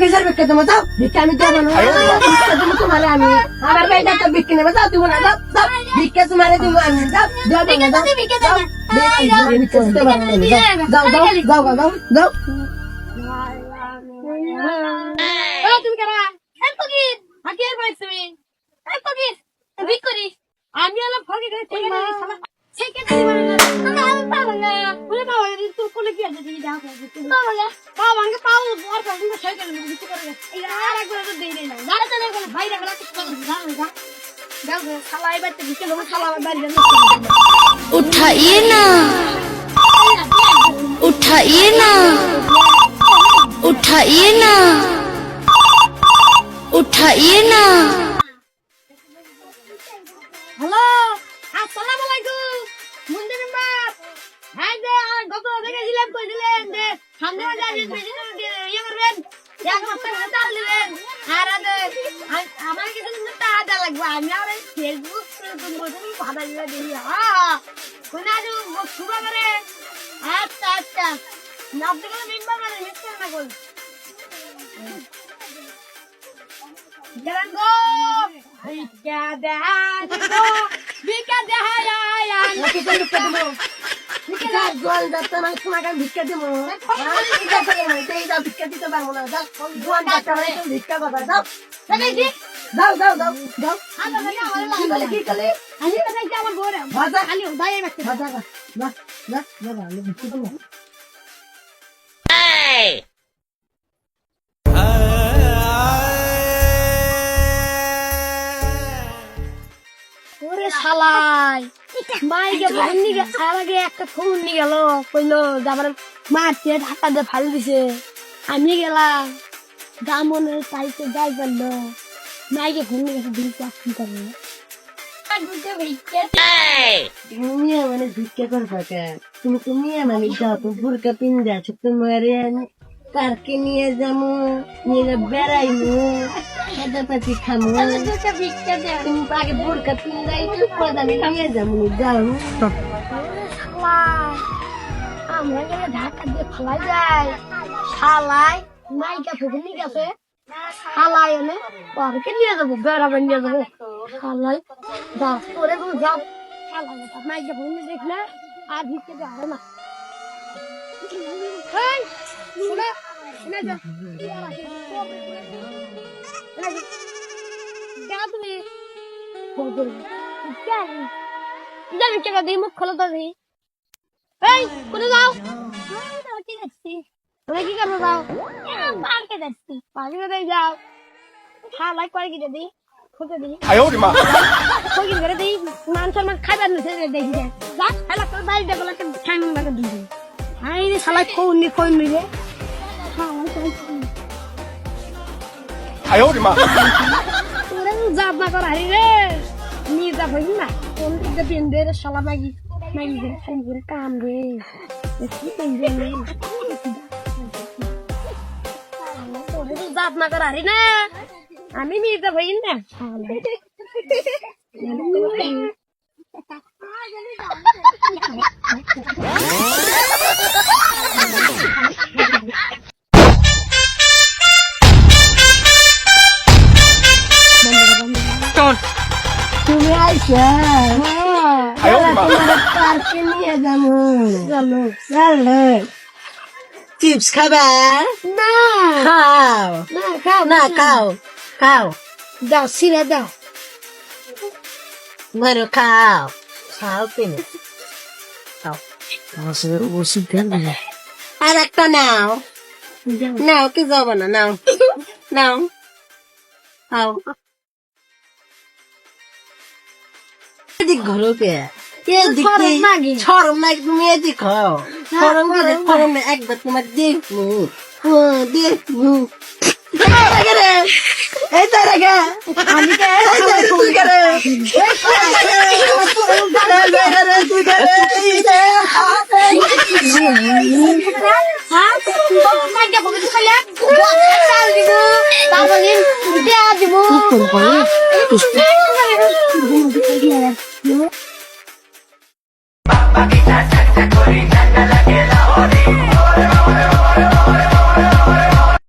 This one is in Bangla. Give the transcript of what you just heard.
কিসের ভিক্ষা দেবো যাও ভিক্ষা আমি দেবো না ভিক্ষা দেবো তোমার আমি আমার ভাইটা তো ভিক্ষা নেবো যাও দিব না যাও যাও ভিক্ষা তোমার দিব আমি যাও যাও না যাও যাও যাও যাও যাও তুমি কারা ফকির হাকির ভাই তুমি ফকির ভিক করিস আমি আলো ফকির থেকে उठाइए ना उठाइए ना उठाइए ना उठाइए ना। হ্যালো আসসালামু আলাইকুম মুন্ডি মেম্বার হ্যাঁ যে গত দেখেছিলাম কই দিলেন যে সামনে বাজার ইয়ে করবেন এক মাসের হাতে দিলেন আর আমার কিছু টাকা লাগবে আমি আর ফেসবুক ভাড়া দিয়ে দিই হ্যাঁ কোন আজ শুরু করে আচ্ছা আচ্ছা আপনি কোনো মেম্বার মানে মিস করেন না কই Jalan go, Bika dahaya. kita lupa dulu kita jual data mana cuma kan ভিক্ষা দেবো kita pergi kita ভিক্ষা দিতে পারবো না যাও jual data mana itu ভিক্ষা কথা যাও যাও যাও যাও যাও কি কলে আমি তো যাই আমার বড় ভাজা খালি উদাই রাখতে ভাজা না না না না ভিক্ষা দেবো ওরে শালাই মাইকে ফোন নিয়ে আগে একটা ফোন নিয়ে গেল কইলো যাবার মারতে ঢাকা দিয়ে ফাল দিছে আমি গেলাম দামনে চাইতে যাই পারলো মাইকে ফোন নিয়ে গেছে দিন চাকরি করবে তুমি মানে ভিক্ষা করবা কেন তুমি মানে যাও তো বুরকা পিন্দা আছো তোমার পার্কে নিয়ে যাবো নিয়ে বেড়াইবো খাদাপাতি খামো তুমি আগে বুরকা পিন্দাই তো প্রধানে নিয়ে যাবো যাও আমরা গেলে ঢাকা দিয়ে ফালাই যাই শালাই মাইকা ফোন নিয়ে গেছে শালাই এনে পার্কে নিয়ে যাবো বেড়াবে নিয়ে যাবো শালাই যা তোরে তুমি যাও শালাই মাইকা ফোন নিয়ে দেখলে আর ভিক্ষে যাবে না শুনে শুনে যা তুমি জানি টাকা দিই মুখ খোলো তো দিই এই কোনে যাও তুমি কি করবো যাও পার্কে যাচ্ছি পার্কে যাও খালাই করে কিনে দিই খুঁজে দিই খুঁজে করে দিই মান সম্মান খাইবার না দেখি যা খালা তোর বাড়ি দেখো ঠ্যাং লাগে দিই হাই রে শালা কোন নি রে তোরে যাব না কর হারি রে নি যাব না কোন দিকে বিন্দে রে শালা মাগি রে খাই করে কাম রে কি কইবে রে তোরে যাব না কর হারি না আমি নি যাব না তুমি আইসা পার্কে নিয়ে যাবো চলো চলো চিপস খাবা না খাও না খাও না খাও খাও দাও সিরা দাও মারো খাও খাও পেনে খাও আর একটা নাও নাও কি যাবো না নাও নাও খাও এদিক ঘরো কে ছরম লাগে তুমি এদিক খাও ছরম একবার তোমার দেখবো দেখবো এই তো রেখে আমি তুই করে Papá, que está